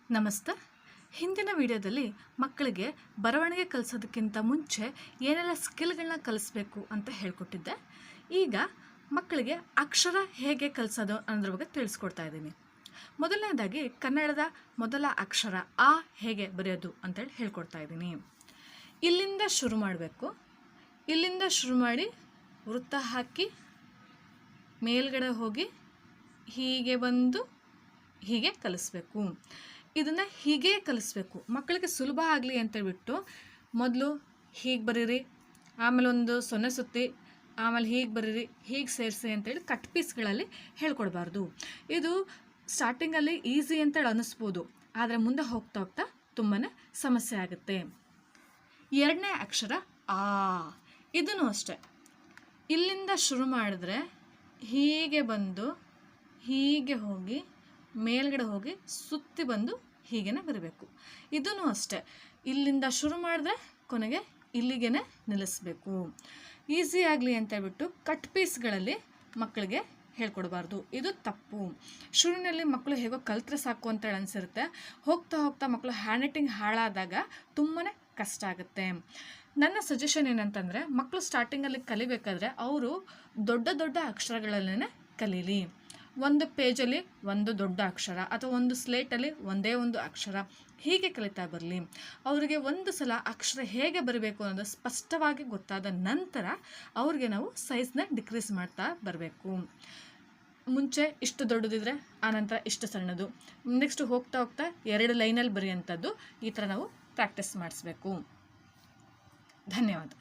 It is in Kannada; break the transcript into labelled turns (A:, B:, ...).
A: ನಮಸ್ತೆ. ಹಿಂದಿನ ವಿಡಿಯೋದಲ್ಲಿ ಮಕ್ಕಳಿಗೆ ಬರವಣಿಗೆ ಕಲಿಸೋದಕ್ಕಿಂತ ಮುಂಚೆ ಏನೆಲ್ಲ ಸ್ಕಿಲ್ಗಳನ್ನ ಕಲಿಸ್ಬೇಕು ಅಂತ ಹೇಳ್ಕೊಟ್ಟಿದ್ದೆ. ಈಗ ಮಕ್ಕಳಿಗೆ ಅಕ್ಷರ ಹೇಗೆ ಕಲಿಸೋದು ಅನ್ನೋದ್ರ ಬಗ್ಗೆ ತಿಳಿಸ್ಕೊಡ್ತಾ ಇದ್ದೀನಿ. ಮೊದಲನೇದಾಗಿ ಕನ್ನಡದ ಮೊದಲ ಅಕ್ಷರ ಆ ಹೇಗೆ ಬರೆಯೋದು ಅಂತೇಳಿ ಹೇಳ್ಕೊಡ್ತಾ ಇದ್ದೀನಿ. ಇಲ್ಲಿಂದ ಶುರು ಮಾಡಬೇಕು. ಇಲ್ಲಿಂದ ಶುರು ಮಾಡಿ ವೃತ್ತ ಹಾಕಿ ಮೇಲ್ಗಡೆ ಹೋಗಿ ಹೀಗೆ ಬಂದು ಹೀಗೆ ಕಲಿಸ್ಬೇಕು. ಇದನ್ನು ಹೀಗೆ ಕಲಿಸ್ಬೇಕು. ಮಕ್ಕಳಿಗೆ ಸುಲಭ ಆಗಲಿ ಅಂತೇಳ್ಬಿಟ್ಟು ಮೊದಲು ಹೀಗೆ ಬರೀರಿ, ಆಮೇಲೆ ಒಂದು ಸೊನ್ನೆ ಸುತ್ತಿ, ಆಮೇಲೆ ಹೀಗೆ ಬರೀರಿ, ಹೀಗೆ ಸೇರಿಸಿ ಅಂತೇಳಿ ಕಟ್ ಪೀಸ್ಗಳಲ್ಲಿ ಹೇಳ್ಕೊಡ್ಬಾರ್ದು. ಇದು ಸ್ಟಾರ್ಟಿಂಗಲ್ಲಿ ಈಸಿ ಅಂತೇಳಿ ಅನ್ನಿಸ್ಬೋದು, ಆದರೆ ಮುಂದೆ ಹೋಗ್ತಾ ಹೋಗ್ತಾ ತುಂಬಾ ಸಮಸ್ಯೆ ಆಗುತ್ತೆ. ಎರಡನೇ ಅಕ್ಷರ ಆ. ಇದೂ ಅಷ್ಟೆ. ಇಲ್ಲಿಂದ ಶುರು ಮಾಡಿದ್ರೆ ಹೀಗೆ ಬಂದು ಹೀಗೆ ಹೋಗಿ ಮೇಲ್ಗಡೆ ಹೋಗಿ ಸುತ್ತಿ ಬಂದು ಹೀಗೇ ಬರಬೇಕು. ಇದೂ ಅಷ್ಟೆ. ಇಲ್ಲಿಂದ ಶುರು ಮಾಡಿದ್ರೆ ಕೊನೆಗೆ ಇಲ್ಲಿಗೆ ನಿಲ್ಲಿಸಬೇಕು. ಈಸಿ ಆಗಲಿ ಅಂತೇಳ್ಬಿಟ್ಟು ಕಟ್ ಪೀಸ್ಗಳಲ್ಲಿ ಮಕ್ಕಳಿಗೆ ಹೇಳ್ಕೊಡ್ಬಾರ್ದು. ಇದು ತಪ್ಪು. ಶುರುವಿನಲ್ಲಿ ಮಕ್ಕಳು ಹೇಗೋ ಕಲ್ತ್ರೆ ಸಾಕು ಅಂತೇಳಿ ಅನಿಸಿರುತ್ತೆ. ಹೋಗ್ತಾ ಹೋಗ್ತಾ ಮಕ್ಕಳು ಹ್ಯಾಂಡ್ ರೈಟಿಂಗ್ ಹಾಳಾದಾಗ ತುಂಬಾ ಕಷ್ಟ ಆಗುತ್ತೆ. ನನ್ನ ಸಜೆಷನ್ ಏನಂತಂದರೆ, ಮಕ್ಕಳು ಸ್ಟಾರ್ಟಿಂಗಲ್ಲಿ ಕಲಿಬೇಕಾದ್ರೆ ಅವರು ದೊಡ್ಡ ದೊಡ್ಡ ಅಕ್ಷರಗಳಲ್ಲೇ ಕಲೀಲಿ. ಒಂದು ಪೇಜಲ್ಲಿ ಒಂದು ದೊಡ್ಡ ಅಕ್ಷರ ಅಥವಾ ಒಂದು ಸ್ಲೇಟಲ್ಲಿ ಒಂದೇ ಒಂದು ಅಕ್ಷರ ಹೀಗೆ ಕಲಿತಾ ಬರಲಿ. ಅವರಿಗೆ ಒಂದು ಸಲ ಅಕ್ಷರ ಹೇಗೆ ಬರಬೇಕು ಅನ್ನೋದು ಸ್ಪಷ್ಟವಾಗಿ ಗೊತ್ತಾದ ನಂತರ ಅವ್ರಿಗೆ ನಾವು ಸೈಜ್ನ ಡಿಕ್ರೀಸ್ ಮಾಡ್ತಾ ಬರಬೇಕು. ಮುಂಚೆ ಇಷ್ಟು ದೊಡ್ಡದಿದ್ರೆ ಆನಂತರ ಇಷ್ಟು ಸಣ್ಣದು, ನೆಕ್ಸ್ಟ್ ಹೋಗ್ತಾ ಹೋಗ್ತಾ 2 ಲೈನಲ್ಲಿ ಬರೆಯುವಂಥದ್ದು, ಈ ಥರ ನಾವು ಪ್ರಾಕ್ಟೀಸ್ ಮಾಡಿಸ್ಬೇಕು. ಧನ್ಯವಾದ.